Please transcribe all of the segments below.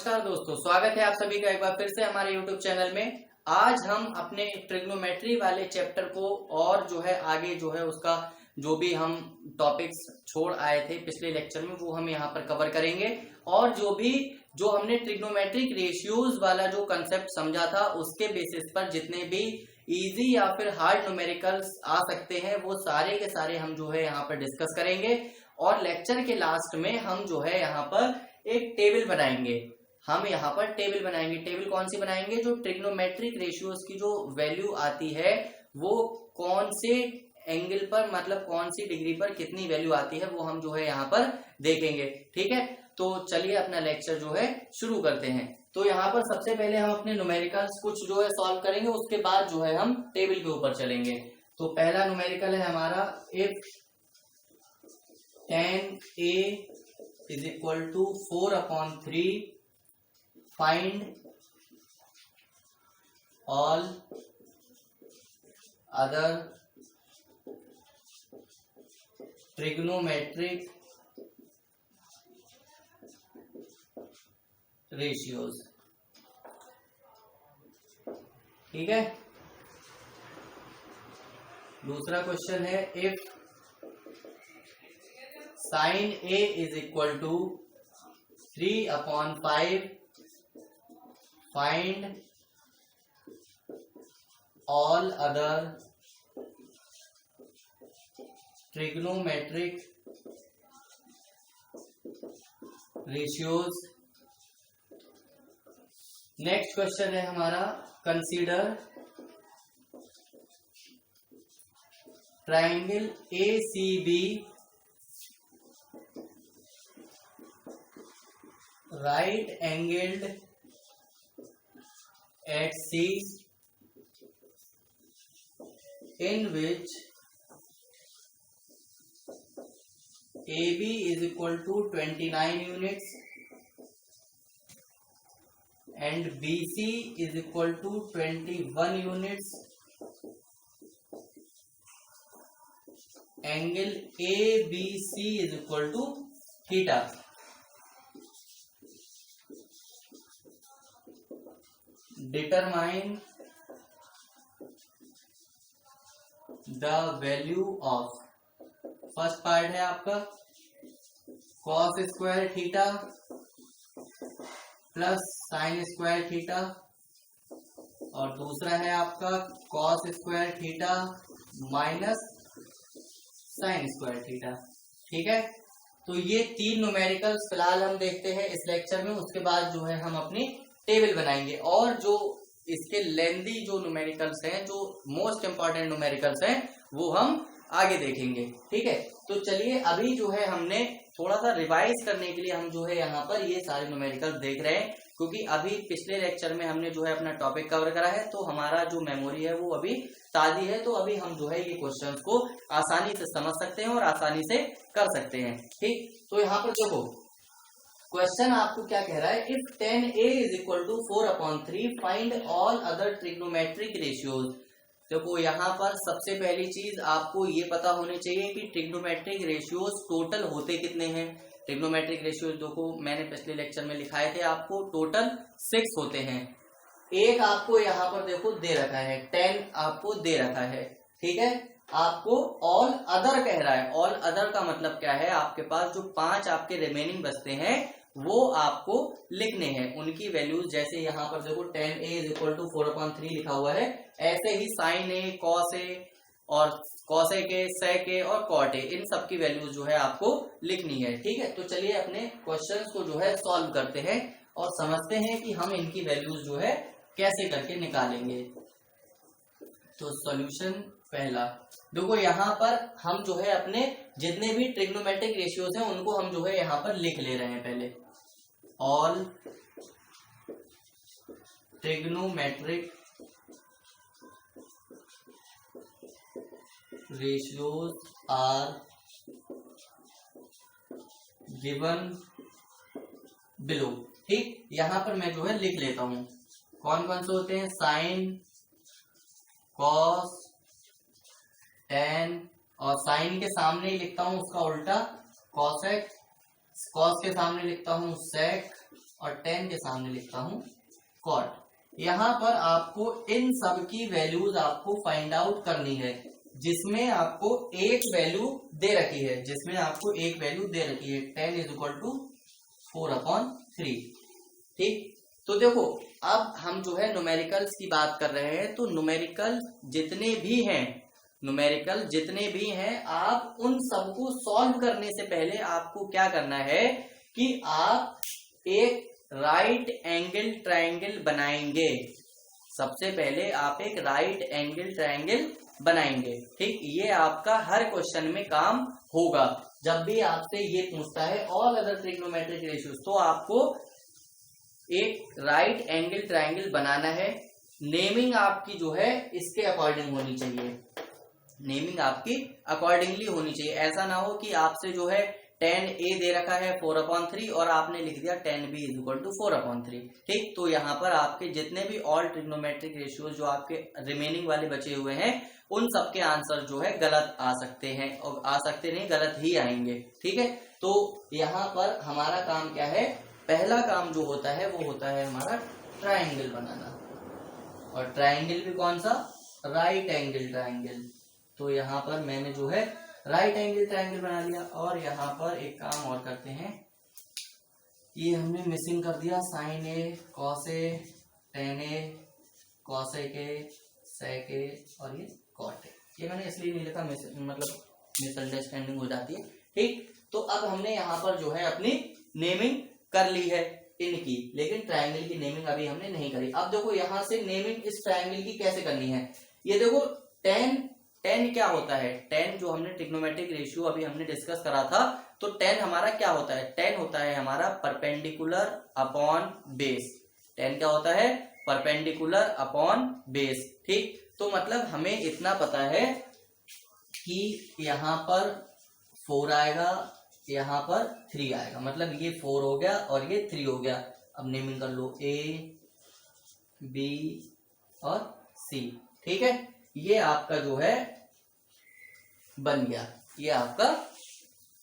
नमस्कार दोस्तों, स्वागत है आप सभी का एक बार फिर से हमारे YouTube चैनल में। आज हम अपने ट्रिग्नोमेट्री वाले चैप्टर को और जो है आगे जो है उसका जो भी हम टॉपिक्स छोड़ आए थे पिछले लेक्चर में वो हम यहाँ पर कवर करेंगे। और जो हमने ट्रिग्नोमेट्रिक रेशियोज वाला जो कंसेप्ट समझा था उसके बेसिस पर जितने भी इजी या फिर हार्ड न्यूमेरिकल्स आ सकते हैं वो सारे के सारे हम जो है यहाँ पर डिस्कस करेंगे। और लेक्चर के लास्ट में हम जो है यहाँ पर एक टेबल बनाएंगे। हम यहाँ पर टेबल बनाएंगे। टेबल कौन सी बनाएंगे? जो ट्रिग्नोमेट्रिक रेशियोज की जो वैल्यू आती है वो कौन से एंगल पर, मतलब कौन सी डिग्री पर कितनी वैल्यू आती है वो हम जो है यहाँ पर देखेंगे। ठीक है, तो चलिए अपना लेक्चर जो है शुरू करते हैं। तो यहाँ पर सबसे पहले हम अपने न्यूमेरिकल्स कुछ जो है सॉल्व करेंगे, उसके बाद जो है हम टेबल के ऊपर चलेंगे। तो पहला न्यूमेरिकल है हमारा, if 10a is equal to 4/3, find all other trigonometric ratios। ठीक है, दूसरा क्वेश्चन है, if sin A is equal to 3/5, find all other trigonometric ratios। Next question है हमारा, consider triangle ACB right angled at C, in which AB is equal to 29 units and BC is equal to 21 units. Angle ABC is equal to theta। Determine the value of, first part है आपका cos square theta plus sine square theta, और दूसरा है आपका cos square theta minus sign square theta. ठीक है, तो ये तीन न्यूमेरिकल्स फिलहाल हम देखते हैं इस लेक्चर में, उसके बाद जो है हम अपनी टेबल बनाएंगे। और जो इसके लेंदी जो न्यूमेरिकल्स हैं, जो मोस्ट इंपॉर्टेंट न्यूमेरिकल्स हैं, वो हम आगे देखेंगे। ठीक है, तो चलिए अभी जो है हमने थोड़ा सा रिवाइज करने के लिए हम जो है यहाँ पर ये सारे न्यूमेरिकल्स देख रहे हैं, क्योंकि अभी पिछले लेक्चर में हमने जो है अपना टॉपिक कवर करा है, तो हमारा जो मेमोरी है वो अभी ताजी है। तो अभी हम जो है ये क्वेश्चंस को आसानी से समझ सकते हैं और आसानी से कर सकते हैं। ठीक, तो यहाँ पर देखो क्वेश्चन आपको क्या कह रहा है, if 10a is equal to 4/3, find all other trigonometric ratios. देखो यहाँ पर सबसे पहली चीज आपको ये पता होनी चाहिए कि ट्रिग्नोमेट्रिक रेशियोज टोटल होते कितने हैं। ट्रिग्नोमेट्रिक रेशियोज देखो मैंने पिछले लेक्चर में लिखाए थे आपको, टोटल 6 होते हैं। एक आपको यहाँ पर देखो दे रखा है, 10 आपको दे रखा है। ठीक है, आपको ऑल अदर कह रहा है। ऑल अदर का मतलब क्या है, आपके पास जो 5 आपके रिमेनिंग बचते हैं वो आपको लिखने हैं, उनकी वैल्यूज। जैसे यहाँ पर देखो 10a is equal to 4/3 लिखा हुआ है, ऐसे ही sin a, cos a और cosec a, sec a और cot a, इन सब की वैल्यूज जो है आपको लिखनी है। ठीक है, तो चलिए अपने क्वेश्चंस को जो है सॉल्व करते हैं और समझते हैं कि हम इनकी वैल्यूज जो है कैसे करके निकालेंगे। तो सॉल्यूशन पहला, देखो यहाँ पर हम जो है अपने जितने भी ट्रिग्नोमेट्रिक रेशियोज हैं उनको हम जो है यहाँ पर लिख ले रहे हैं। पहले all trigonometric ratios are given below. ठीक, यहाँ पर मैं जो है लिख लेता हूँ कौन कौन से होते हैं, साइन, कॉस, टेन, और साइन के सामने ही लिखता हूं उसका उल्टा कॉसेक, कॉस के सामने लिखता हूं सेक, और 10 के सामने लिखता हूं कॉट। यहाँ पर आपको इन सब की वैल्यूज आपको फाइंड आउट करनी है, जिसमें आपको एक वैल्यू दे रखी है, 10 इज इक्वल टू 4/3। ठीक, तो देखो अब हम जो है न्यूमेरिकल्स की बात कर रहे हैं, तो न्यूमेरिकल जितने भी हैं आप उन सबको सॉल्व करने से पहले आपको क्या करना है कि आप एक राइट एंगल ट्रायंगल बनाएंगे। सबसे पहले आप एक राइट एंगल ट्रायंगल बनाएंगे। ठीक, ये आपका हर क्वेश्चन में काम होगा। जब भी आपसे ये पूछता है ऑल अदर ट्रिग्नोमेट्रिक रेशियोज, तो आपको एक राइट एंगल ट्रायंगल बनाना है। नेमिंग आपकी जो है इसके अकॉर्डिंग होनी चाहिए, नेमिंग आपकी अकॉर्डिंगली होनी चाहिए। ऐसा ना हो कि आपसे जो है tan a दे रखा है 4/3 और आपने लिख दिया tan b is equal to 4/3। ठीक, तो यहाँ पर आपके जितने भी ऑल ट्रिग्नोमेट्रिक रेशियोज जो आपके रिमेनिंग वाले बचे हुए हैं, उन सबके आंसर जो है गलत आ सकते हैं, और आ सकते नहीं, गलत ही आएंगे। ठीक है, तो यहाँ पर हमारा काम क्या है, पहला काम जो होता है वो होता है हमारा ट्राइंगल बनाना, और ट्राइंगल भी कौन सा, राइट एंगल ट्राइंगल। तो यहाँ पर मैंने जो है राइट एंगल ट्राइंगल बना लिया। और यहाँ पर एक काम और करते हैं, ये हमने मिसिंग कर दिया sign A cos A ten A cos A के सेक ए और ये कॉट ए। ये मैंने इसलिए नहीं लिखा, मतलब मिसअंडरस्टैंडिंग हो जाती है। ठीक, तो अब हमने यहाँ पर जो है अपनी नेमिंग कर ली है इनकी, लेकिन ट्रायंगल की नेमिंग अभी हमने नहीं करी। अब देखो यहाँ से नेमिंग इस ट्रायंगल की कैसे करनी है। ये देखो tan क्या होता है, tan जो हमने ट्रिग्नोमेट्रिक रेशियो अभी हमने डिस्कस करा था, तो tan हमारा क्या होता है, tan होता है हमारा परपेंडिकुलर अपॉन बेस। tan क्या होता है, परपेंडिकुलर अपॉन बेस। ठीक, तो मतलब हमें इतना पता है कि यहाँ पर 4 आएगा, यहाँ पर 3 आएगा, मतलब ये 4 हो गया और ये 3 हो गया। अब नेमिंग कर लो A B और C। ठीक है, ये आपका जो है बन गया, ये आपका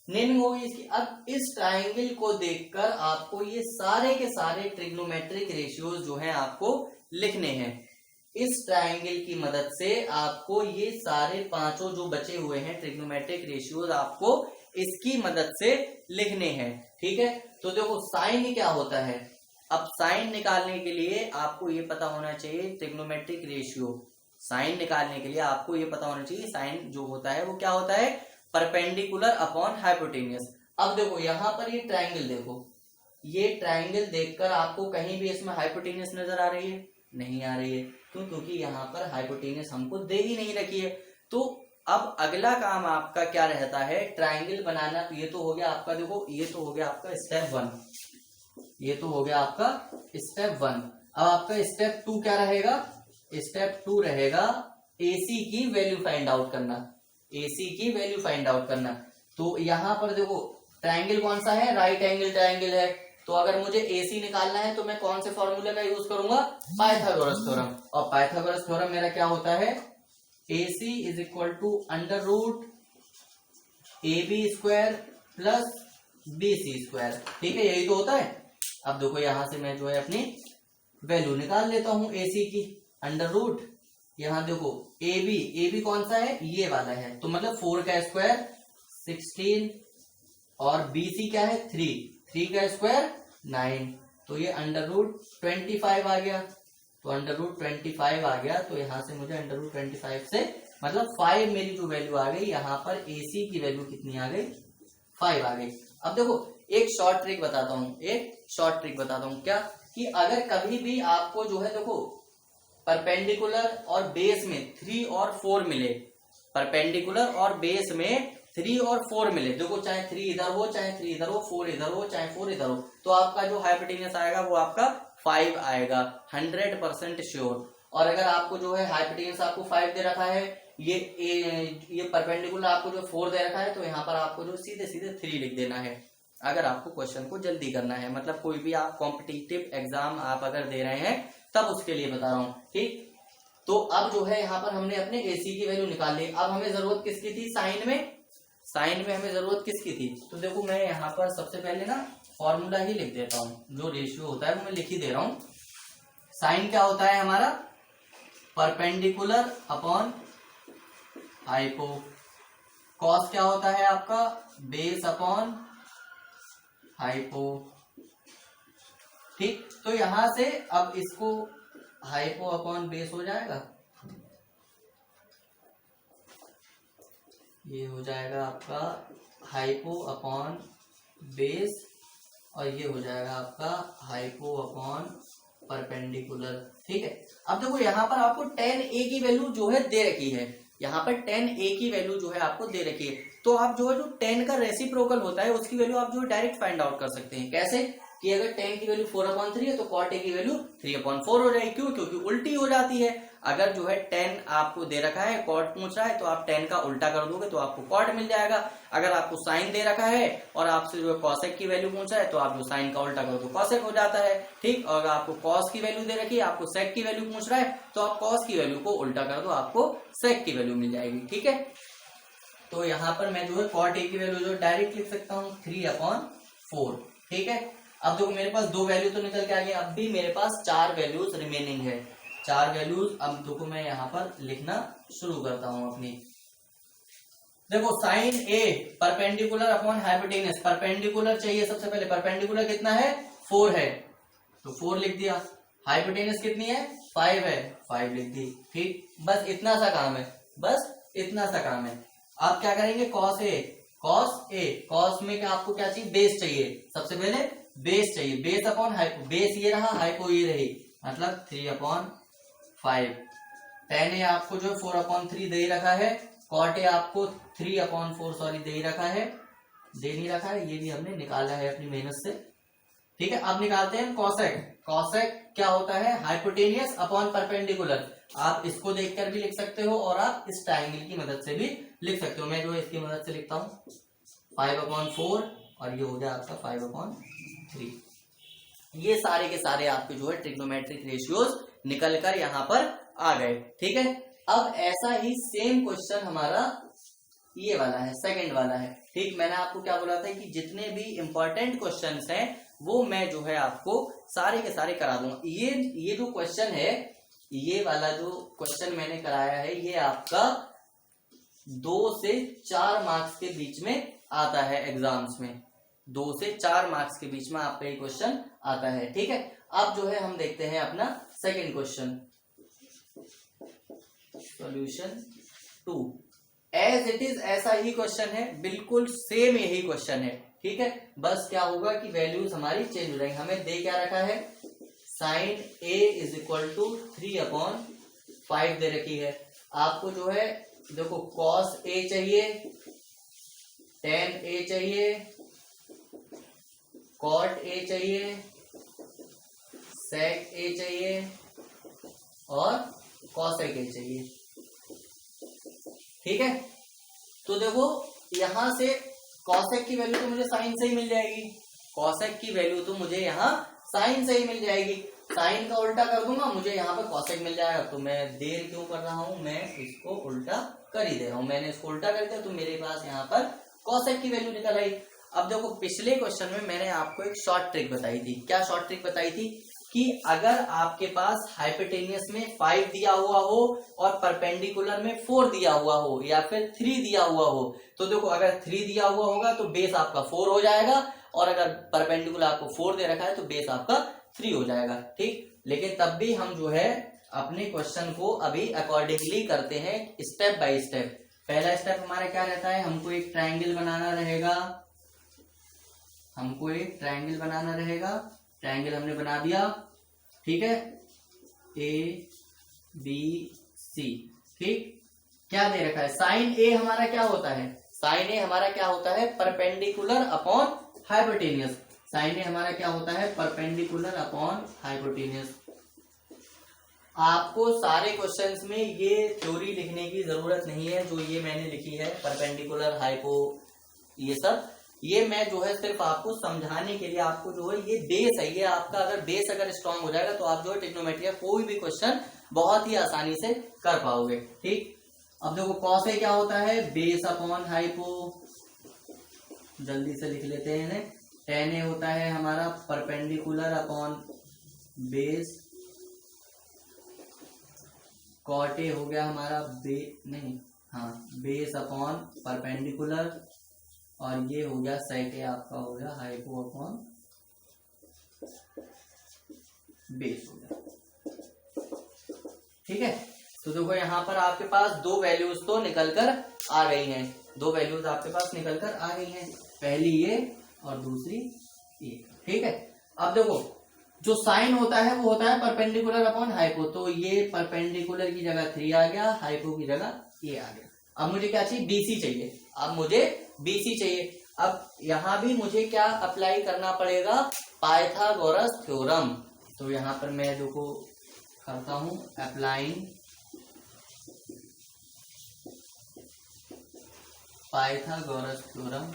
नेमिंग होगी इसकी। अब इस ट्राइंगल को देखकर आपको ये सारे के सारे ट्रिग्नोमेट्रिक रेशियोज जो हैं आपको लिखने हैं। इस ट्राइंगल की मदद से आपको ये सारे पांचों जो बचे हुए हैं ट्रिग्नोमेट्रिक रेशियोज आपको इसकी मदद से लिखने हैं। ठीक है, तो देखो साइन क्या होता है। अब साइन निकालने के लिए आपको ये पता होना चाहिए ट्रिग्नोमेट्रिक रेशियो। साइन निकालने के लिए आपको ये पता होना चाहिए साइन जो होता है वो क्या होता है, परपेंडिकुलर अपॉन हाइपोटेन्यूस। अब देखो यहाँ पर ये ट्राइंगल देखो, ये ट्राइंगल देखकर आपको कहीं भी इसमें हाइपोटेन्यूस नजर आ रही है, नहीं आ रही है। क्यों, क्योंकि यहाँ पर हाइपोटेन्यूस हमको दे ही नहीं रखी है। तो अब अगला काम आपका क्या रहता है, ट्राइंगल बनाना। तो ये तो हो गया आपका, देखो ये तो हो गया आपका स्टेप 1, ये तो हो गया आपका स्टेप 1। अब आपका स्टेप 2 क्या रहेगा, स्टेप 2 रहेगा AC की वैल्यू फाइंड आउट करना, AC की वैल्यू फाइंड आउट करना। तो यहाँ पर देखो ट्राइंगल कौन सा है, राइट एंगल ट्राइंगल है। तो अगर मुझे AC निकालना है तो मैं कौन से फॉर्मूले का यूज करूंगा, पाइथागोरस थ्योरम। और पाइथागोरस थ्योरम मेरा क्या होता है, AC is equal to under root AB square plus BC square. ठीक है, यही तो होता है। अब देखो यहां से मैं जो है अपनी वैल्यू निकाल लेता हूं AC की, अंडर रूट, यहाँ देखो AB कौन सा है, ये वाला है, तो मतलब 4 का स्क्वायर 16 और BC क्या है 3 का स्क्वायर 9, तो ये अंडर रूट 25 आ गया। तो अंडर रूट 25 आ गया, तो यहाँ से मुझे अंडर रूट 25 से मतलब 5 मेरी जो वैल्यू आ गई, यहाँ पर AC की वैल्यू कितनी आ गई, 5 आ गई। अब देखो एक शॉर्ट ट्रिक बताता हूँ, क्या कि अगर कभी भी आपको जो है देखो परपेंडिकुलर और बेस में 3 और 4 मिले, परपेंडिकुलर और बेस में 3 और 4 मिले, देखो चाहे 3 इधर हो, चाहे 3 इधर हो, 4 इधर हो, चाहे 4 इधर हो, तो आपका जो हाइपोटेन्यूस आएगा वो आपका 5 आएगा, 100% श्योर। और अगर आपको जो है हाइपोटेन्यूस आपको 5 दे रखा है, ये परपेंडिकुलर आपको जो 4 दे रखा है, तो यहाँ पर आपको जो सीधे 3 लिख देना है, अगर आपको क्वेश्चन को जल्दी करना है। मतलब कोई भी आप कॉम्पिटिटिव एग्जाम आप अगर दे रहे हैं तब उसके लिए बता रहा हूं। ठीक, तो अब जो है यहाँ पर हमने अपने AC की वैल्यू निकाल ली। अब हमें जरूरत किसकी थी, साइन में। साइन में हमें जरूरत किसकी थी, तो देखो मैं यहाँ पर सबसे पहले ना फॉर्मूला ही लिख देता हूँ, जो रेशियो होता है वो मैं लिख ही दे रहा हूँ। साइन क्या होता है हमारा, परपेंडिकुलर अपॉन हाइपो। कॉस क्या होता है आपका, बेस अपॉन हाइपो। ठीक, तो यहां से अब इसको हाइपो अपॉन बेस हो जाएगा, ये हो जाएगा आपका हाइपो अपॉन बेस, और ये हो जाएगा आपका हाइपो अपॉन परपेंडिकुलर। ठीक है, अब देखो यहाँ पर आपको tan a की वैल्यू जो है दे रखी है, यहाँ पर tan a की वैल्यू जो है आपको दे रखी है, तो आप जो है जो tan का रेसिप्रोकल होता है उसकी वैल्यू आप जो है डायरेक्ट फाइंड आउट कर सकते हैं। कैसे कि अगर tan की वैल्यू 4/3 है तो cot a की वैल्यू 3/4 हो जाएगी। क्यों, क्योंकि उल्टी हो जाती है। अगर जो है tan आपको दे रखा है, cot पूछ रहा है, तो आप tan का उल्टा कर दोगे तो आपको cot मिल जाएगा। अगर आपको sin दे रखा है और आपसे जो है cosec की वैल्यू पूछ रहा है, तो आप जो sin का उल्टा करो तो cosec हो जाता है। ठीक, और अगर आपको cos की वैल्यू दे रखी है, आपको sec की वैल्यू पूछ रहा है, तो आप cos की वैल्यू को उल्टा कर दो, आपको sec की वैल्यू मिल जाएगी। ठीक है, तो यहाँ पर मैं जो है cot a की वैल्यू जो डायरेक्ट लिख सकता हूँ 3/4। ठीक है, अब देखो मेरे पास दो वैल्यू तो निकल के आ गई, अब भी मेरे पास 4 वैल्यूज रिमेनिंग है, 4 वैल्यूज। अब देखो मैं यहाँ पर लिखना शुरू करता हूँ अपनी। देखो साइन ए परपेंडिकुलर अपॉन हाइपोटेनस, परपेंडिकुलर चाहिए सबसे पहले, परपेंडिकुलर कितना है 4 है तो 4 लिख दिया, हाइपोटेनस कितनी है 5 है, 5 लिख दी। ठीक, बस इतना सा काम है, बस इतना सा काम है। आप क्या करेंगे, कॉस ए, कॉस में क्या आपको क्या चाहिए, बेस चाहिए, सबसे पहले बेस चाहिए, बेस अपॉन हाइपो, बेस ये रहा, हाइपो ये रही, मतलब 3/5। tan ए आपको जो 4/3 दे रखा है, cot ए आपको 3/4 सॉरी दे रखा है, दे नहीं रखा है, ये भी हमने निकाला है अपनी मेहनत से। ठीक है, अब निकालते हैं cosec। cosec क्या होता है, हाइपोटेनियस अपॉन परपेंडिकुलर। आप इसको देखकर भी लिख सकते हो और आप इस ट्रायंगल की मदद से भी लिख सकते हो। मैं जो है इसकी मदद से लिखता हूँ 5/4 और ये हो गया आपका 5/3। ये सारे के सारे आपके जो है ट्रिग्नोमेट्रिक रेशियोज निकल कर यहाँ पर आ गए। ठीक है, अब ऐसा ही सेम क्वेश्चन हमारा ये वाला है, सेकंड वाला है। ठीक, मैंने आपको क्या बोला था कि जितने भी इंपॉर्टेंट क्वेश्चंस हैं वो मैं जो है आपको सारे के सारे करा दूंगा। ये जो क्वेश्चन है, ये वाला जो क्वेश्चन मैंने कराया है, ये आपका 2 से 4 मार्क्स के बीच में आता है एग्जाम्स में, 2 से 4 मार्क्स के बीच में आपका ये क्वेश्चन आता है। ठीक है, अब जो है हम देखते हैं अपना second question, solution 2। As it is ऐसा ही क्वेश्चन है, बिल्कुल सेम यही क्वेश्चन है। ठीक है, बस क्या होगा कि वैल्यूज हमारी चेंज हो जाएंगी। हमें दे क्या रखा है, sine A is equal to 3/5 दे रखी है। आपको जो है देखो कॉस ए चाहिए, tan ए चाहिए, cot ए चाहिए, sec ए चाहिए और cosec ए चाहिए। ठीक है, तो देखो यहां से cosec की वैल्यू तो मुझे साइन से ही मिल जाएगी, cosec की वैल्यू तो मुझे यहाँ साइन से ही मिल जाएगी। साइन का उल्टा कर दूंगा, मुझे यहाँ पे cosec मिल जाएगा। तो मैं देर क्यों कर रहा हूं, मैं इसको उल्टा कर ही दे रहा हूं। मैंने इसको उल्टा कर दिया तो मेरे पास यहाँ पर cosec की वैल्यू निकल आई। अब देखो पिछले क्वेश्चन में मैंने आपको एक शॉर्ट ट्रिक बताई थी। क्या शॉर्ट ट्रिक बताई थी कि अगर आपके पास हाइपोटेनियस में 5 दिया हुआ हो और परपेंडिकुलर में 4 दिया हुआ हो या फिर 3 दिया हुआ हो, तो देखो अगर 3 दिया हुआ होगा तो बेस आपका 4 हो जाएगा, और अगर परपेंडिकुलर आपको 4 दे रखा है तो बेस आपका 3 हो जाएगा। ठीक, लेकिन तब भी हम जो है अपने क्वेश्चन को अभी अकॉर्डिंगली करते हैं, स्टेप बाय स्टेप। पहला स्टेप हमारा क्या रहता है, हमको एक ट्रायंगल बनाना रहेगा, हमको एक ट्रायंगल बनाना रहेगा। ट्रायंगल हमने बना दिया। ठीक है, ए बी सी। ठीक, क्या दे रखा है, साइन ए हमारा क्या होता है, साइन ए हमारा क्या होता है, परपेंडिकुलर अपॉन हाइपोटेनियस। साइन ए हमारा क्या होता है, परपेंडिकुलर अपॉन हाइपोटेनियस। आपको सारे क्वेश्चंस में ये थ्योरी लिखने की जरूरत नहीं है जो ये मैंने लिखी है, परपेंडिकुलर हाइपो ये सब, ये मैं जो है सिर्फ आपको समझाने के लिए, आपको जो है ये बेस है, ये आपका अगर बेस अगर स्ट्रांग हो जाएगा तो आप जो है ट्रिग्नोमेट्री का कोई भी क्वेश्चन बहुत ही आसानी से कर पाओगे। ठीक, अब देखो कॉस ए क्या होता है, बेस अपॉन हाइपो, जल्दी से लिख लेते हैं इन्हें। tan A होता है हमारा perpendicular upon base, cot A हो गया हमारा बेस अपॉन परपेंडिकुलर, और ये हो गया sec A आपका हो गया हाइपो अपॉन बेस हो गया। ठीक है, तो देखो यहाँ पर आपके पास दो वैल्यूज तो निकल कर आ गई हैं, दो वैल्यूज आपके पास निकल कर आ गई हैं, पहली ये और दूसरी ये। ठीक है, अब देखो जो साइन होता है वो होता है परपेंडिकुलर अपॉन हाइपो, तो ये परपेंडिकुलर की जगह 3 आ गया, हाइपो की जगह ये आ गया। अब मुझे क्या चाहिए, BC चाहिए। अब मुझे BC चाहिए। अब यहाँ भी मुझे क्या अप्लाई करना पड़ेगा, पाइथागोरस थ्योरम। तो यहाँ पर मैं देखो करता हूं अप्लाइंग पाइथागोरस थ्योरम।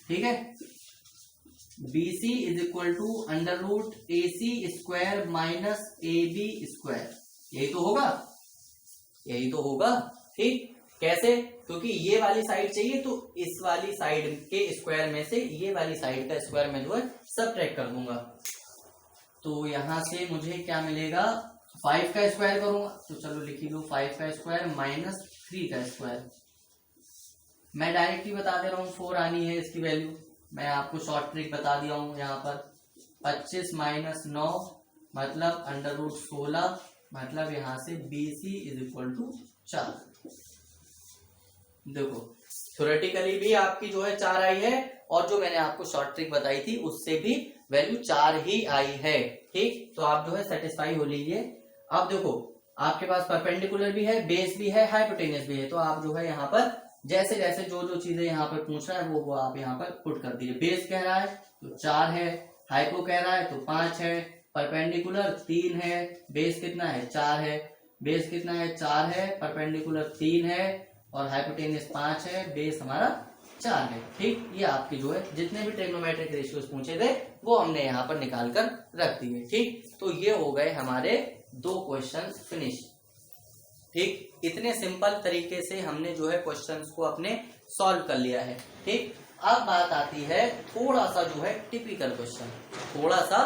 ठीक है, BC is equal to under root AC square minus AB square, यही तो होगा, यही तो होगा। ठीक, कैसे, क्योंकि ये वाली साइड चाहिए तो इस वाली साइड के स्क्वायर में से ये वाली साइड का स्क्वायर में जो है सबट्रैक्ट कर दूंगा। तो यहां से मुझे क्या मिलेगा, 5 का स्क्वायर करूंगा, तो चलो लिख लो 5 का स्क्वायर माइनस 3 का स्क्वायर। मैं डायरेक्ट ही बता दे रहा हूँ 4 आनी है इसकी वैल्यू, मैं आपको शॉर्ट ट्रिक बता दिया हूँ। यहाँ पर 25 माइनस 9 मतलब अंडर रूट 16, मतलब यहाँ से BC इज इक्वल टू 4। देखो थ्योरेटिकली भी आपकी जो है 4 आई है, और जो मैंने आपको शॉर्ट ट्रिक बताई थी उससे भी वैल्यू 4 ही आई है। ठीक, तो आप जो है सेटिस्फाई हो लीजिए। अब देखो आपके पास परपेंडिकुलर भी है, बेस भी है, हाइपोटेनस भी है, तो आप जो है यहाँ पर जैसे जैसे जो जो चीजें यहाँ पर पूछ रहा है वो आप यहाँ पर पुट कर दीजिए। बेस कह रहा है तो 4 है, हाइपो कह रहा है तो 5 है, परपेंडिकुलर 3 है, बेस कितना है 4 है, बेस कितना है 4 है, परपेंडिकुलर 3 है और हाइपोटेनस 5 है, बेस हमारा 4 है। ठीक, ये आपकी जो है जितने भी ट्रिग्नोमेट्रिक रेशियोज पूछे थे वो हमने यहाँ पर निकाल कर रख दिए। ठीक, तो ये हो गए हमारे 2 क्वेश्चन फिनिश। ठीक, इतने सिंपल तरीके से हमने जो है क्वेश्चंस को अपने सॉल्व कर लिया है। ठीक, अब बात आती है थोड़ा सा जो है टिपिकल क्वेश्चन, थोड़ा सा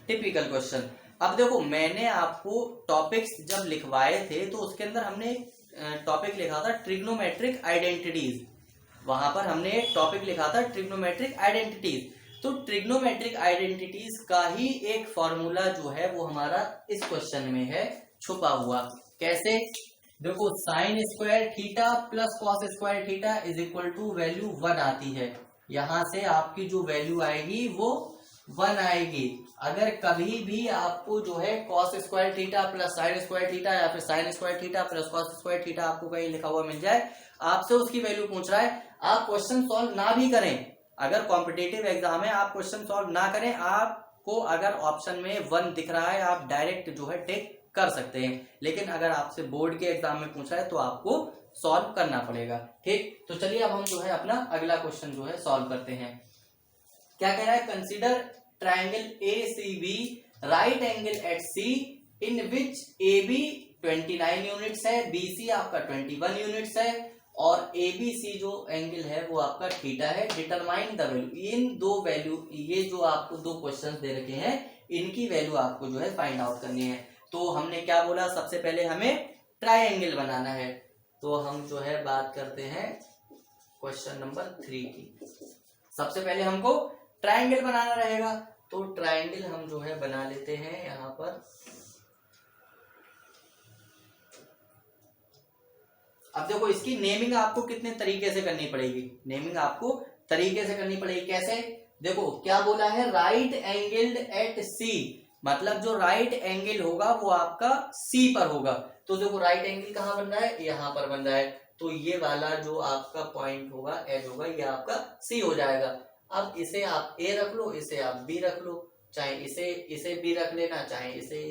टिपिकल क्वेश्चन। अब देखो मैंने आपको टॉपिक्स जब लिखवाए थे तो उसके अंदर हमने टॉपिक लिखा था ट्रिग्नोमेट्रिक आइडेंटिटीज, वहां पर हमने एक टॉपिक लिखा था ट्रिग्नोमेट्रिक आइडेंटिटीज। तो ट्रिग्नोमेट्रिक आइडेंटिटीज का ही एक फॉर्मूला जो है वो हमारा इस क्वेश्चन में है छुपा हुआ। कैसे, देखो sine square theta plus cos square theta is equal to value 1 आती है। यहां से आपकी जो वैल्यू आएगी वो 1 आएगी। अगर कभी भी आपको जो है cos square theta plus sine square theta या फिर sign square theta plus cos square theta आपको कहीं लिखा हुआ मिल जाए, आपसे उसकी वैल्यू पूछ रहा है, आप क्वेश्चन सॉल्व ना भी करें, अगर कॉम्पिटिटिव एग्जाम है आप क्वेश्चन सॉल्व ना करें, आपको अगर ऑप्शन में 1 दिख रहा है आप डायरेक्ट जो है टिक कर सकते हैं। लेकिन अगर आपसे बोर्ड के एग्जाम में पूछा है तो आपको सॉल्व करना पड़ेगा। ठीक, तो चलिए अब हम जो है अपना अगला क्वेश्चन जो है सॉल्व करते हैं। क्या कह रहा है, consider triangle ACB right angle at C in which AB 29 units है, BC आपका 21 यूनिट्स है और ABC जो एंगल है वो आपका थीटा है। डिटरमाइन द वैल्यू, इन दो वैल्यू, ये जो आपको 2 क्वेश्चन दे रखे हैं इनकी वैल्यू आपको जो है फाइंड आउट करनी है। तो हमने क्या बोला, सबसे पहले हमें ट्राइंगल बनाना है, तो हम जो है बात करते हैं क्वेश्चन नंबर 3 की। सबसे पहले हमको ट्राइंगल बनाना रहेगा, तो ट्राइंगल हम जो है बना लेते हैं यहाँ पर। अब देखो इसकी नेमिंग आपको कितने तरीके से करनी पड़ेगी, नेमिंग आपको तरीके से करनी पड़ेगी। कैसे, देखो क्या बोला है, राइट एंगल्ड एट C, मतलब जो राइट एंगल होगा वो आपका C पर होगा। तो देखो राइट एंगल कहाँ बन रहा है, यहाँ पर बन रहा है, तो ये वाला जो आपका पॉइंट होगा, एज होगा, ये आपका C हो जाएगा। अब इसे आप A रख लो, इसे आप B रख लो, चाहे इसे B रख लेना, चाहे इसे,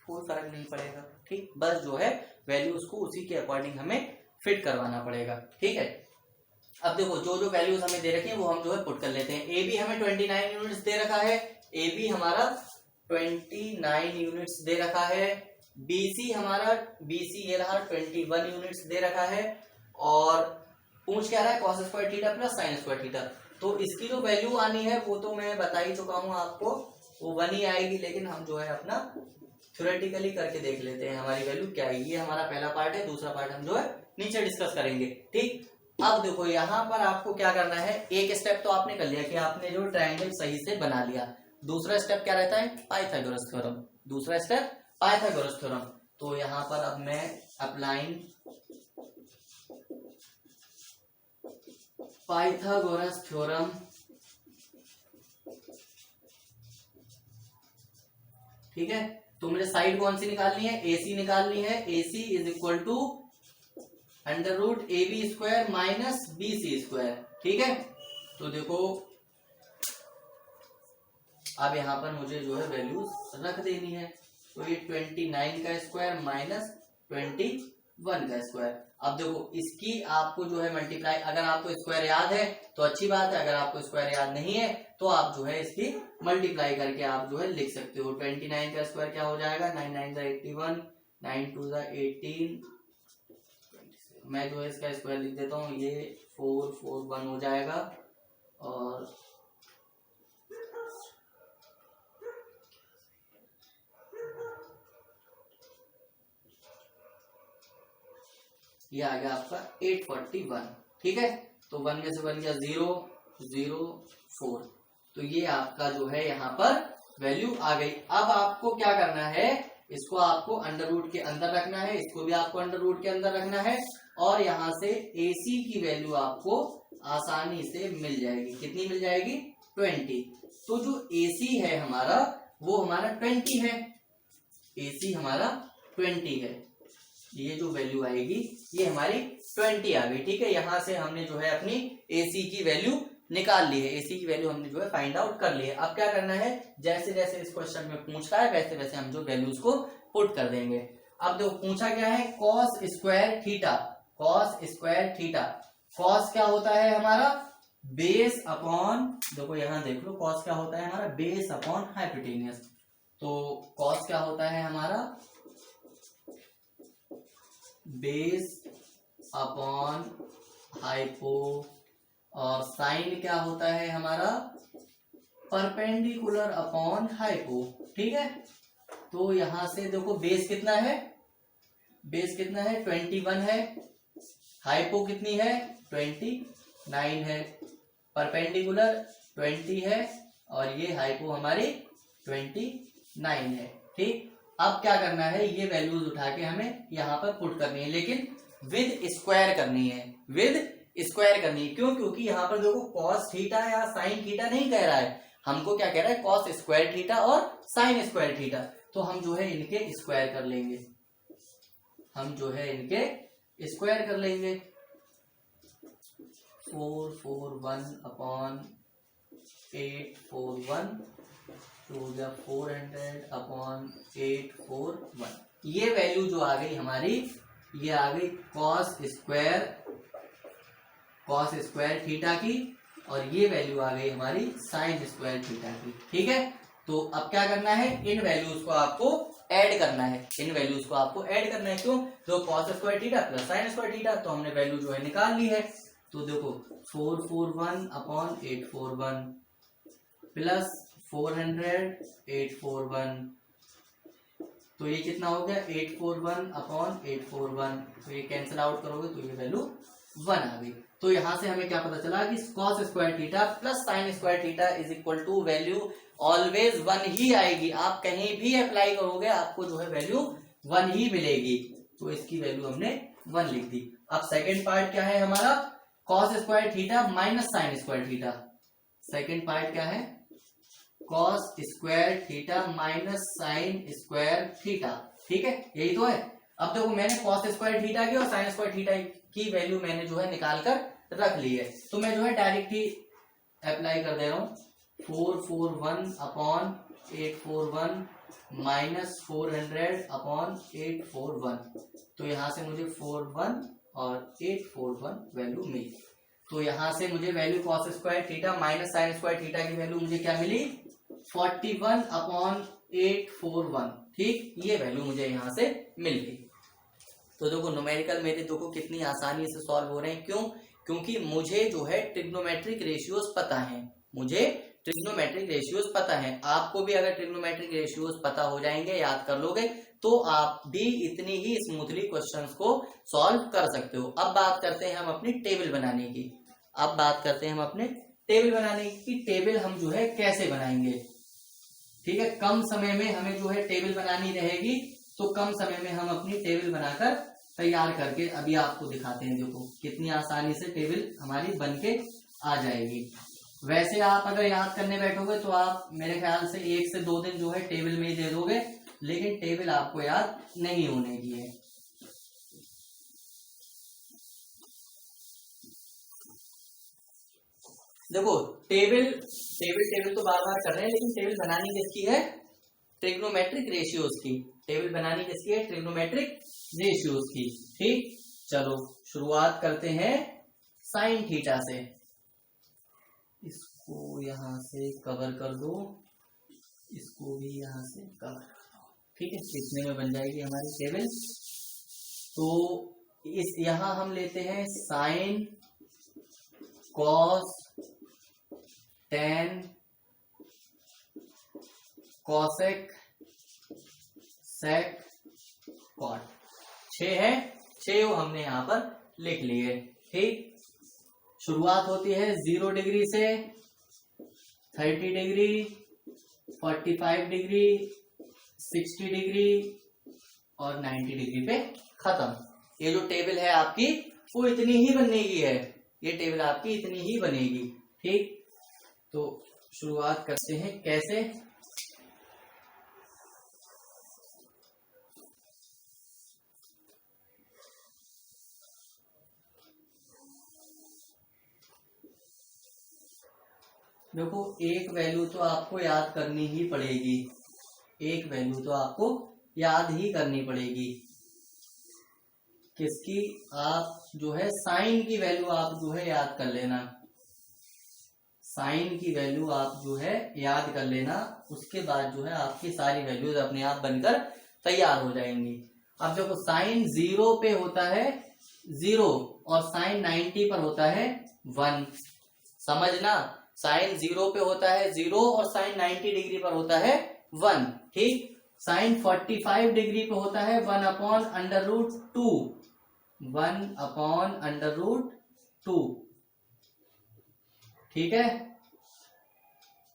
कोई फर्क नहीं पड़ेगा। ठीक, बस जो है वैल्यूज को उसी के अकॉर्डिंग हमें फिट करवाना पड़ेगा। ठीक है, अब देखो जो जो वैल्यूज हमें दे रखी है वो हम जो है पुट कर लेते हैं। AB हमें 29 यूनिट्स दे रखा है, AB हमारा 29 यूनिट्स दे रखा है, BC हमारा, BC ये रहा 21 यूनिट्स दे रखा है, और पूछ क्या रहा है cos square theta plus sine square theta. तो इसकी जो वैल्यू आनी है वो तो मैं बता ही चुका हूँ आपको, वो 1 ही आएगी, लेकिन हम जो है अपना थ्योरेटिकली करके देख लेते हैं हमारी वैल्यू क्या है। ये हमारा पहला पार्ट है, दूसरा पार्ट हम जो है नीचे डिस्कस करेंगे। ठीक, अब देखो यहाँ पर आपको क्या करना है, एक स्टेप तो आपने कर लिया कि आपने जो ट्रायंगल सही से बना लिया। दूसरा स्टेप क्या रहता है, पाइथागोरस थ्योरम। दूसरा स्टेप पाइथागोरस थ्योरम। तो यहाँ पर अब मैं अप्लाइंग पाइथागोरस थ्योरम, ठीक है। तो मुझे साइड कौन सी निकालनी है, AC निकालनी है। AC is equal to under root AB square minus BC square, ठीक है। तो देखो अब यहां पर मुझे जो है वैल्यूज रख देनी है। तो ये 29 का स्क्वायर माइनस 21 का स्क्वायर। अब देखो इसकी आपको जो है मल्टीप्लाई, अगर आपको स्क्वायर याद है तो अच्छी बात है, अगर आपको स्क्वायर याद नहीं है तो आप जो है इसकी मल्टीप्लाई करके आप जो है लिख सकते हो। 29 का स्क्वायर क्या हो जाएगा, 9 9 81, 9 2 18, मैं जो है इसका स्क्वायर लिख देता हूँ, ये 4 4 1 हो जाएगा। और ये आ गया आपका 841, ठीक है। तो 1 में से बन गया 0 0 4। तो ये आपका जो है यहाँ पर वैल्यू आ गई। अब आपको क्या करना है, इसको आपको अंडर रूट के अंदर रखना है, इसको भी आपको अंडर रूट के अंदर रखना है, और यहाँ से AC की वैल्यू आपको आसानी से मिल जाएगी। कितनी मिल जाएगी, 20। तो जो AC है हमारा वो हमारा 20 है, AC हमारा 20 है। ये जो वैल्यू आएगी ये हमारी 20 आ गई, ठीक है। यहाँ से हमने जो है अपनी AC की वैल्यू निकाल ली है, AC की वैल्यू हमने जो है फाइंड आउट कर ली है। अब क्या करना है, जैसे जैसे इस क्वेश्चन में पूछ रहा है वैसे वैसे हम जो वैल्यूज को पुट कर देंगे। अब देखो पूछा क्या है, cos square theta, cos square theta. cos क्या होता है हमारा, बेस अपॉन, देखो यहाँ देख लो cos क्या होता है हमारा, बेस अपॉन हाइपोटेन्यूस। तो cos क्या होता है हमारा, बेस अपॉन हाइपो, और साइन क्या होता है हमारा, परपेंडिकुलर अपॉन हाइपो, ठीक है। तो यहां से देखो बेस कितना है, बेस कितना है 21 है, हाइपो कितनी है 29 है, परपेंडिकुलर 20 है, और ये हाइपो हमारी 29 है, ठीक। अब क्या करना है, ये वैल्यूज उठा के हमें यहाँ पर पुट करनी है, लेकिन विद स्क्वायर करनी है, विद स्क्वायर करनी है। क्यों, क्योंकि यहाँ पर देखो cos थीटा या साइन थीटा नहीं कह रहा है, हमको क्या कह रहा है, cos स्क्वायर थीटा और साइन स्क्वायर थीटा। तो हम जो है इनके स्क्वायर कर लेंगे, हम जो है इनके स्क्वायर कर लेंगे। 441 अपॉन 841 तो हो गया 400 अपॉन 841। ये वैल्यू जो आ गई हमारी, ये आ गई cos स्क्वायर थीटा की, और ये वैल्यू आ गई हमारी साइन स्क्वायर थीटा की, ठीक है। तो अब क्या करना है, इन वैल्यूज को आपको ऐड करना है, इन वैल्यूज को आपको ऐड करना है। क्यों, जो cos square theta plus sine square theta, तो हमने वैल्यू जो है निकाल ली है। तो देखो 441 अपॉन 841 प्लस 400 841, तो ये कितना हो गया 841 अपॉन 841, तो ये कैंसिल आउट करोगे तो ये वैल्यू 1 आ गई। तो यहां से हमें क्या पता चला कि cos square theta plus sine square theta is equal to value always 1 ही आएगी। आप कहीं भी अप्लाई करोगे आपको जो है वैल्यू 1 ही मिलेगी। तो इसकी वैल्यू हमने 1 लिख दी। अब सेकेंड पार्ट क्या है हमारा, cos square theta minus sign square theta. Second part क्या है, cos square theta minus sign square theta, ठीक है, यही तो है। अब देखो मैंने cos स्क्वायर थीटा की और साइन स्क्वायर थीटा की वैल्यू मैंने जो है निकाल कर रख ली है, तो मैं जो है डायरेक्ट ही अप्लाई कर दे रहा हूँ। 441 अपॉन 841 माइनस 400 अपॉन 841, तो यहाँ से मुझे 41 और 841 वैल्यू मिली। तो यहाँ से मुझे value cos square theta minus sign square theta की वैल्यू मुझे क्या मिली, 41 अपॉन 841, ठीक, ये वैल्यू मुझे यहाँ से मिल गई। तो देखो न्यूमेरिकल मेरे देखो कितनी आसानी से सॉल्व हो रहे हैं। क्यों? क्योंकि मुझे जो है ट्रिग्नोमेट्रिक रेशियोज पता है, मुझे ट्रिग्नोमेट्रिक रेशियोज पता है। आपको भी अगर ट्रिग्नोमेट्रिक रेशियोज पता हो जाएंगे, याद कर लोगे, तो आप भी इतनी ही स्मूथली क्वेश्चंस को सॉल्व कर सकते हो। अब बात करते हैं हम अपनी टेबल बनाने की। अब बात करते हैं हम अपने टेबल बनाने की। टेबल हम जो है कैसे बनाएंगे, ठीक है। कम समय में हमें जो है टेबल बनानी रहेगी, तो कम समय में हम अपनी टेबल बनाकर तैयार करके अभी आपको दिखाते हैं। देखो कितनी आसानी से टेबल हमारी बनके आ जाएगी। वैसे आप अगर याद करने बैठोगे तो आप मेरे ख्याल से 1 से 2 दिन जो है टेबल में ही दे दोगे, लेकिन टेबल आपको याद नहीं होने की है। देखो टेबल तो बार बार कर रहे हैं, लेकिन टेबल बनानी किसकी है? ट्रिग्नोमेट्रिक रेशियोज की। टेबल बनानी किसकी है? ट्रिग्नोमेट्रिक रेशियोज की। ठीक, चलो शुरुआत करते हैं साइन थीटा से। इसको यहां से कवर कर दो, इसको भी यहां से कवर कर दो, ठीक है। इतने में बन जाएगी हमारी टेबल। तो इस यहां हम लेते हैं साइन, कॉस, टेन, कॉसेक, सेक, कॉट। 6 है, 6 हमने यहां पर लिख लिए। ठीक, शुरुआत होती है 0 डिग्री से, 30 डिग्री, 45 डिग्री, 60 डिग्री और 90 डिग्री पे खत्म। ये जो टेबल है आपकी वो इतनी ही बनेगी है, ये टेबल आपकी इतनी ही बनेगी। ठीक, तो शुरुआत करते हैं कैसे। देखो एक वैल्यू तो आपको याद करनी ही पड़ेगी, एक वैल्यू तो आपको याद ही करनी पड़ेगी। किसकी? आप जो है साइन की वैल्यू आप जो है याद कर लेना, साइन की वैल्यू आप जो है याद कर लेना। उसके बाद जो है आपकी सारी वैल्यूज अपने आप बनकर तैयार हो जाएंगी। अब देखो साइन 0 पे होता है 0 और साइन 90 पर होता है 1। समझना, साइन 0 पे होता है 0 और साइन 90 डिग्री पर होता है 1। ठीक, साइन 45 डिग्री पे होता है 1/√2, 1/√2। ठीक है,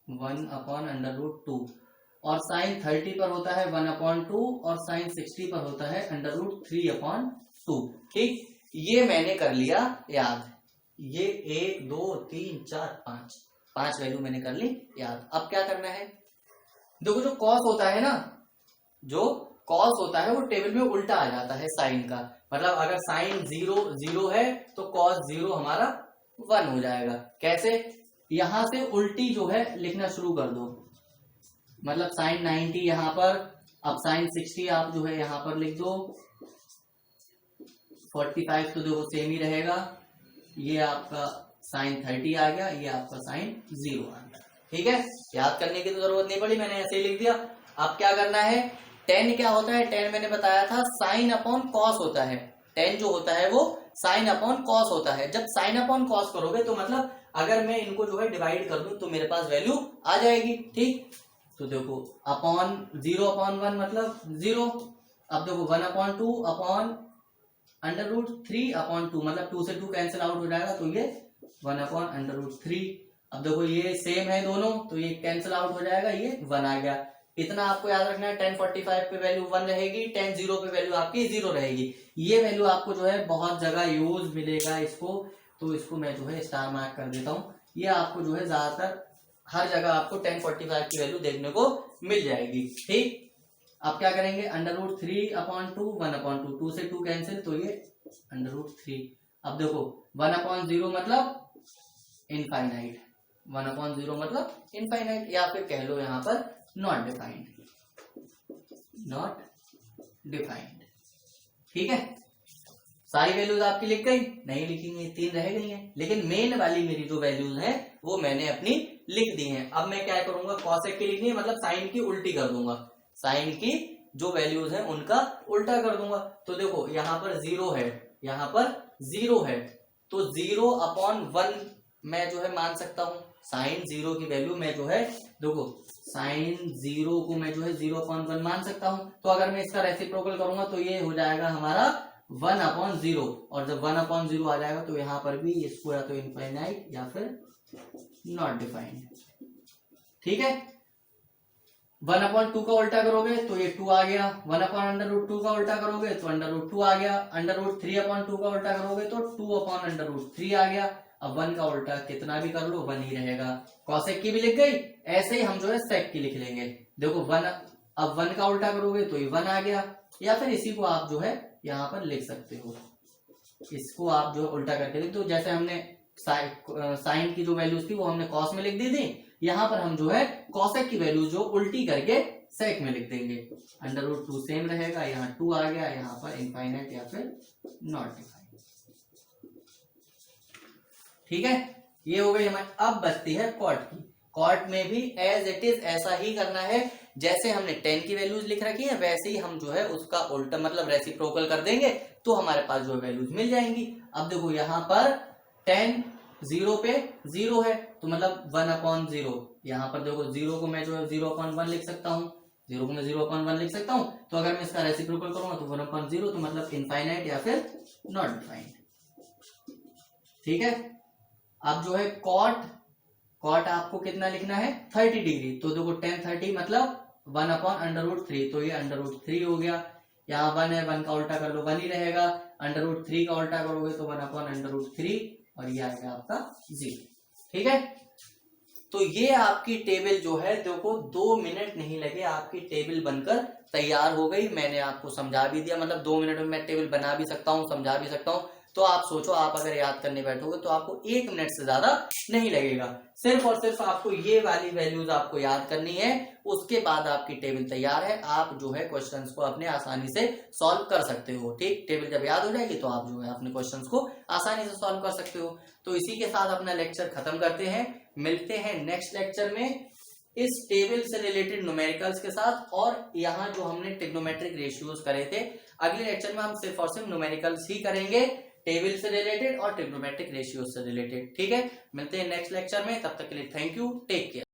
1/√2। और साइन 30 पर होता है 1/2 और साइन 60 पर होता है √3/2। ठीक, ये मैंने कर लिया याद। ये 1 2 3 4 5 वैल्यू मैंने कर ली याद। अब क्या करना है, देखो जो कॉस होता है ना, जो कॉस होता है वो टेबल में उल्टा आ जाता है साइन का। मतलब अगर साइन 0 है तो कॉस 0 हमारा 1 हो जाएगा। कैसे? यहां से उल्टी जो है लिखना शुरू कर दो। मतलब साइन 90 यहां पर, अब साइन 60 आप जो है यहां पर लिख दो, 45 तो देखो सेम ही रहेगा। ये आपका साइन 30 आ गया, ये आपका साइन 0 आ गया। ठीक है, याद करने की तो जरूरत नहीं पड़ी, मैंने ऐसे ही लिख दिया। अब क्या करना है, टेन क्या होता है? टेन मैंने बताया था साइन अपॉन कॉस होता है। टेन जो होता है वो साइन अपॉन कॉस होता है। जब साइन अपॉन कॉस करोगे तो मतलब अगर मैं इनको जो है डिवाइड कर दूं तो मेरे पास वैल्यू आ जाएगी। ठीक, तो देखो अपॉन 0/1 मतलब 0। अब देखो 1/2 अपॉन √3/2 मतलब 2 से 2 कैंसिल आउट हो जाएगा, तो ये 1/√3। अब देखो ये सेम है दोनों, तो ये कैंसिल आउट हो जाएगा, ये 1 आ गया। इतना आपको याद रखना है, 1045 पे वैल्यू 1 रहेगी, 10 पे वैल्यू आपकी 0 रहेगी। ये वैल्यू आपको जो है बहुत जगह यूज मिलेगा इसको, तो इसको मैं जो है स्टार मार्क कर देता हूँ। ये आपको जो है ज्यादातर हर जगह आपको 1045 की वैल्यू देखने को मिल जाएगी। ठीक, अब क्या करेंगे, √3/2 1/2, 2 से 2 कैंसिल, तो ये √3। अब देखो 1/0 मतलब इनफाइनाइट, 1/0 मतलब इनफाइनाइट, या फिर कह लो यहाँ पर नॉट डिफाइंड, नॉट डिफाइंड। ठीक है, सारी वैल्यूज आपकी लिख गई? नहीं लिखेंगे, 3 रह गई हैं, लेकिन मेन वाली मेरी जो वैल्यूज हैं वो मैंने अपनी लिख दी हैं। अब मैं क्या करूंगा, कॉसेक की लिखनी है मतलब साइन की उल्टी कर दूंगा, साइन की जो वैल्यूज हैं उनका उल्टा कर दूंगा। तो देखो यहाँ पर 0 है, यहाँ पर 0 है, तो 0/1 मैं जो है मान सकता हूं। साइन 0 की वैल्यू मैं जो है, देखो साइन 0 को मैं जो है 0/1 मान सकता हूं। तो अगर मैं इसका रेसिप्रोकल करूंगा तो ये हो जाएगा हमारा 1/0, और जब 1/0 आ जाएगा तो यहाँ पर भी इसको या तो इनफाइनाइट या फिर नॉट डिफाइंड। ठीक है, 1/2 का उल्टा करोगे तो ये 2 आ गया, 1/√2 का उल्टा करोगे तो √2 आ गया, √3/2 का उल्टा करोगे तो 2/√3 आ गया। अब 1 का उल्टा कितना भी कर लो 1 ही रहेगा। कॉसेक की भी लिख गई, ऐसे ही हम जो है सेक की लिख लेंगे। देखो 1, अब 1 का उल्टा करोगे तो ये 1 आ गया, या फिर इसी को आप जो है यहाँ पर लिख सकते हो, इसको आप जो उल्टा करके लिख दो। जैसे हमने साइन की जो वैल्यूज थी वो हमने कॉस में लिख दी थी, यहाँ पर हम जो है कॉसेक की वैल्यू जो उल्टी करके सेक में लिख देंगे। √2 सेम रहेगा, यहाँ 2 आ गया, यहाँ पर इनफाइनाइट या फिर नॉट डिफाइंड। ठीक है, ये हो गई हमारी। अब बचती है कॉट की। कॉट में भी एज इट इज ऐसा ही करना है, जैसे हमने 10 की वैल्यूज लिख रखी है वैसे ही हम जो है उसका उल्टा मतलब रेसिप्रोकल कर देंगे तो हमारे पास जो वैल्यूज मिल जाएंगी। अब देखो यहाँ पर 10 0 पे 0 है तो मतलब 1/0, यहाँ पर देखो 0 को मैं जो है 0/1 लिख सकता हूँ, 0 को मैं 0/1 लिख सकता हूँ। तो अगर मैं इसका रेसिप्रोकल करूंगा तो 1/0 तो मतलब इनफाइनाइट या फिर नॉट डिफाइंड। ठीक है, अब जो है कॉट आपको कितना लिखना है 30 डिग्री। तो देखो 10 30 मतलब 1/√3, तो ये √3 हो गया। यहाँ 1 है, 1 का उल्टा कर लो 1 ही रहेगा, √3 का उल्टा करोगे तो 1/√3 और ये आएगा आपका 0। ठीक है, तो ये आपकी टेबल जो है देखो 2 मिनट नहीं लगे, आपकी टेबल बनकर तैयार हो गई। मैंने आपको समझा भी दिया, मतलब 2 मिनट में मैं टेबल बना भी सकता हूँ, समझा भी सकता हूँ। तो आप सोचो, आप अगर याद करने बैठोगे तो आपको 1 मिनट से ज्यादा नहीं लगेगा। सिर्फ और सिर्फ आपको ये वाली वैल्यूज आपको याद करनी है, उसके बाद आपकी टेबल तैयार है। आप जो है क्वेश्चंस को अपने आसानी से सॉल्व कर सकते हो। ठीक, टेबल जब याद हो जाएगी तो आप जो है अपने क्वेश्चंस को आसानी से सॉल्व कर सकते हो। तो इसी के साथ अपना लेक्चर खत्म करते हैं। मिलते हैं नेक्स्ट लेक्चर में इस टेबल से रिलेटेड न्यूमेरिकल्स के साथ, और यहाँ जो हमने ट्रिग्नोमेट्रिक रेशियोज करे थे, अगले लेक्चर में हम सिर्फ और सिर्फ न्यूमेरिकल्स ही करेंगे, टेबल से रिलेटेड और ट्रिग्नोमेट्रिक रेशियोज से रिलेटेड। ठीक है, मिलते हैं नेक्स्ट लेक्चर में, तब तक के लिए थैंक यू, टेक केयर।